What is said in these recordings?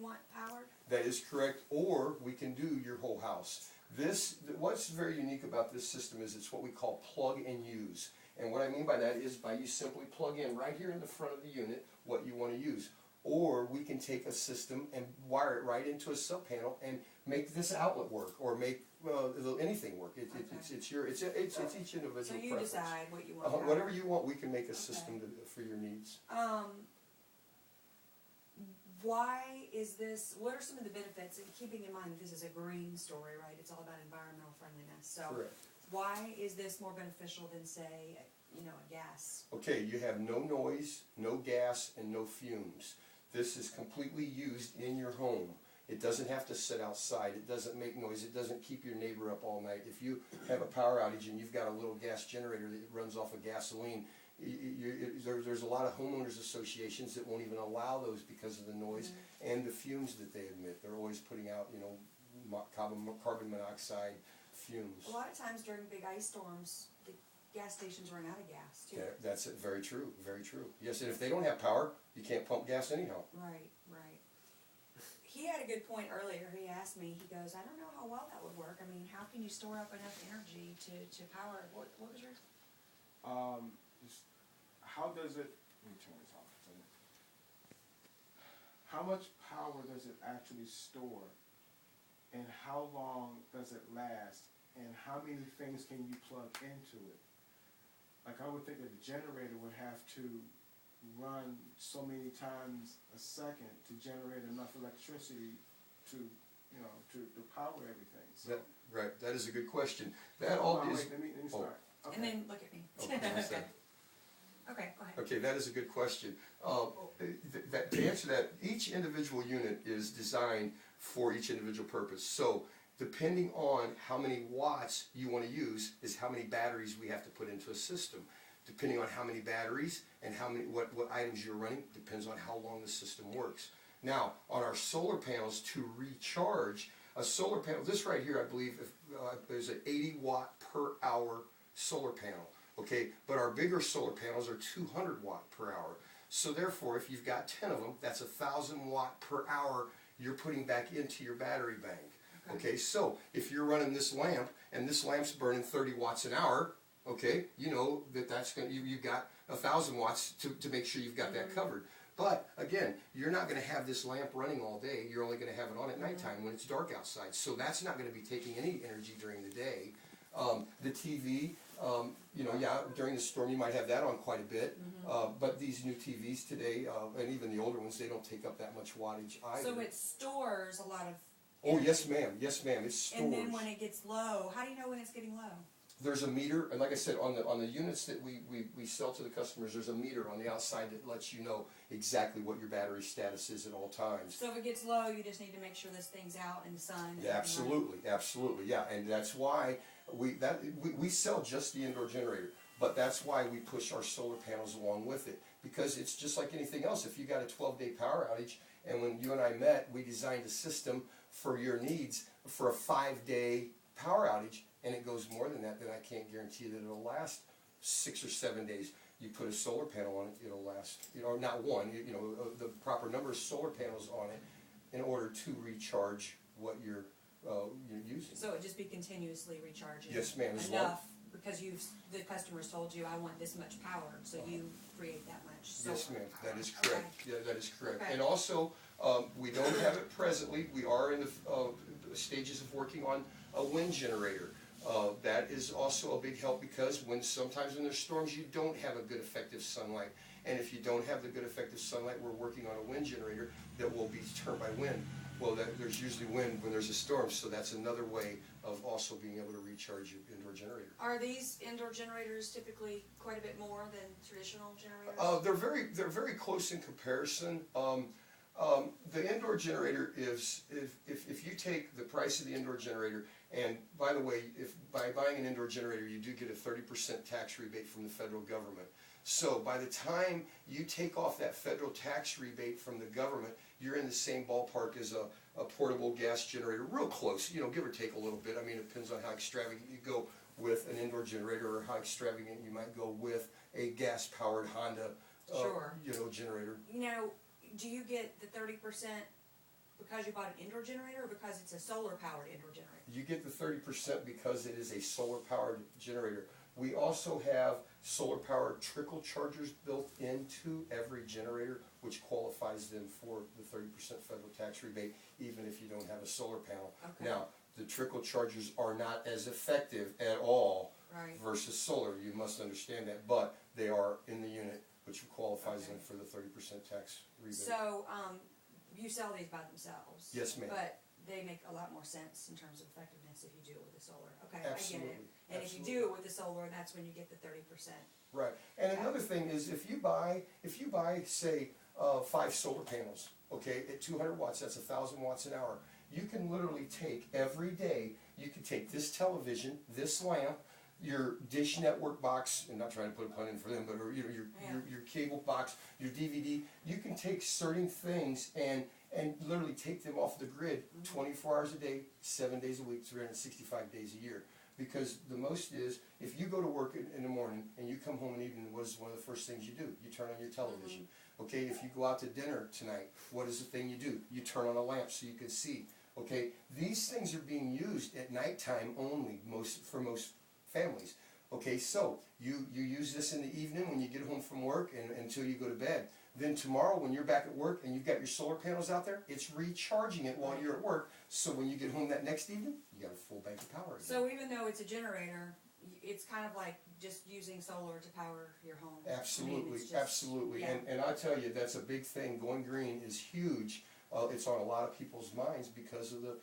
want powered? That is correct, or we can do your whole house. What's very unique about this system is it's what we call plug and use. And what I mean by that is you simply plug in right here in the front of the unit what you want to use. Or we can take a system and wire it right into a sub panel and make this outlet work, or make anything work. It's each individual So you preference. decide what you want. Whatever you want, we can make a system for your needs. Why is this, what are some of the benefits, and keeping in mind this is a green story, right? It's all about environmental friendliness. So Correct. why is this more beneficial than, say, a gas? Okay, you have no noise, no gas, and no fumes. This is completely used in your home. It doesn't have to sit outside. It doesn't make noise. It doesn't keep your neighbor up all night. If you have a power outage and you've got a little gas generator that runs off of gasoline, there's a lot of homeowners associations that won't even allow those because of the noise and the fumes that they emit. They're always putting out, carbon monoxide fumes. A lot of times during big ice storms, the gas stations run out of gas too. That's it. Very true. Very true. Yes, and if they don't have power, you can't pump gas anyhow. Right. He had a good point earlier. He asked me, he goes, I don't know how well that would work. I mean, how can you store up enough energy to power, what was yours? How does it, let me turn this off a second. How much power does it actually store, and how long does it last, and how many things can you plug into it? Like, I would think that the generator would have to run so many times a second to generate enough electricity to power everything. So, Right, that is a good question. Let me start. Okay. And then look at me. Okay, go ahead. Okay, that is a good question. To answer that, each individual unit is designed for each individual purpose. So, depending on how many watts you want to use is how many batteries we have to put into a system. Depending on how many batteries and what items you're running, depends on how long the system works. Now, on our solar panels, to recharge, a solar panel, this right here, I believe, is an 80 watt per hour solar panel. Okay, but our bigger solar panels are 200 watt per hour. So therefore, if you've got 10 of them, that's 1,000 watt per hour you're putting back into your battery bank. Okay, so if you're running this lamp, and this lamp's burning 30 watts an hour, okay, you know that's going to, you've got 1,000 watts to make sure you've got that covered. But again, you're not going to have this lamp running all day. You're only going to have it on at nighttime when it's dark outside. So that's not going to be taking any energy during the day. The TV, during the storm you might have that on quite a bit. But these new TVs today, and even the older ones, they don't take up that much wattage either. So it stores a lot of energy. Oh, yes ma'am, yes ma'am, it stores. And then when it gets low, how do you know when it's getting low? There's a meter, and like I said, on the units that we sell to the customers, there's a meter on the outside that lets you know exactly what your battery status is at all times. So if it gets low, you just need to make sure this thing's out in the sun. Yeah, absolutely, yeah, and that's why we sell just the indoor generator, but that's why we push our solar panels along with it, because it's just like anything else. If you got a 12-day power outage, and when you and I met, we designed a system for your needs for a 5-day power outage, and it goes more than that, then I can't guarantee that it'll last 6 or 7 days. You put a solar panel on it, it'll last, not one, the proper number of solar panels on it in order to recharge what you're using. So it just be continuously recharging. Yes, ma'am. Enough, because the customer's told you, I want this much power, so you create that much solar Yes, ma'am, power. that is correct. Okay. Yeah, that is correct. Okay. And also, we don't have it presently. We are in the stages of working on a wind generator. That is also a big help, because sometimes when there's storms, you don't have a good effective sunlight. And if you don't have the good effective sunlight, we're working on a wind generator that will be turned by wind. Well, there's usually wind when there's a storm, so that's another way of also being able to recharge your indoor generator. Are these indoor generators typically quite a bit more than traditional generators? They're very close in comparison. The indoor generator is, if you take the price of the indoor generator, and by the way, if by buying an indoor generator, you do get a 30% tax rebate from the federal government. So by the time you take off that federal tax rebate from the government, you're in the same ballpark as a portable gas generator, real close, give or take a little bit. I mean, it depends on how extravagant you go with an indoor generator, or how extravagant you might go with a gas-powered Honda, Sure. Generator. Do you get the 30% because you bought an indoor generator, or because it's a solar powered indoor generator? You get the 30% because it is a solar powered generator. We also have solar powered trickle chargers built into every generator, which qualifies them for the 30% federal tax rebate, even if you don't have a solar panel. Okay. Now, the trickle chargers are not as effective at all Right. versus solar. You must understand that, but they are in the unit, which qualifies them Okay. for the 30% tax rebate. So, you sell these by themselves? Yes, ma'am. But they make a lot more sense in terms of effectiveness if you do it with the solar. Okay, Absolutely. I get it. And if you Absolutely. do it with the solar, that's when you get the 30%. Right, and another thing is if you buy say 5 solar panels, okay, at 200 watts, that's 1,000 watts an hour. You can literally take every day. You can take this television, this lamp, your dish network box, and not trying to put a pun in for them, but or, your cable box, your DVD. You can take certain things and literally take them off the grid 24 hours a day, 7 days a week, 365 days a year. Because the most is, if you go to work in the morning and you come home in the evening, what is one of the first things you do? You turn on your television. Okay, if you go out to dinner tonight, what is the thing you do? You turn on a lamp so you can see. Okay, these things are being used at nighttime only, for most families. Okay, so you use this in the evening when you get home from work and until you go to bed. Then tomorrow when you're back at work and you've got your solar panels out there, it's recharging it while you're at work. So when you get home that next evening, you got a full bank of power again. So even though it's a generator, it's kind of like just using solar to power your home. Absolutely, I mean, it's just, absolutely. yeah. And I tell you, that's a big thing. Going green is huge. It's on a lot of people's minds because of the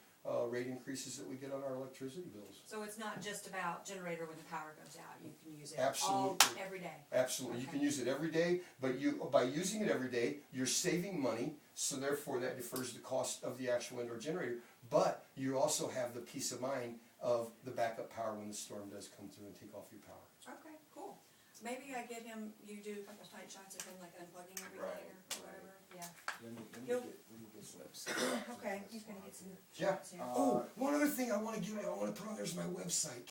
rate increases that we get on our electricity bills. So it's not just about generator when the power goes out. You can use it Absolutely. every day. Absolutely. You Okay. can use it every day, but by using it every day, you're saving money, so therefore that defers the cost of the actual indoor generator. But you also have the peace of mind of the backup power when the storm does come through and take off your power. Okay, cool. Maybe I get him, you do a couple tight shots of him like unplugging every Right, day or whatever. Yeah. Let me He'll- get some. Okay, you can get some Yeah. shots here. Oh, one other thing I want to put on there is my website.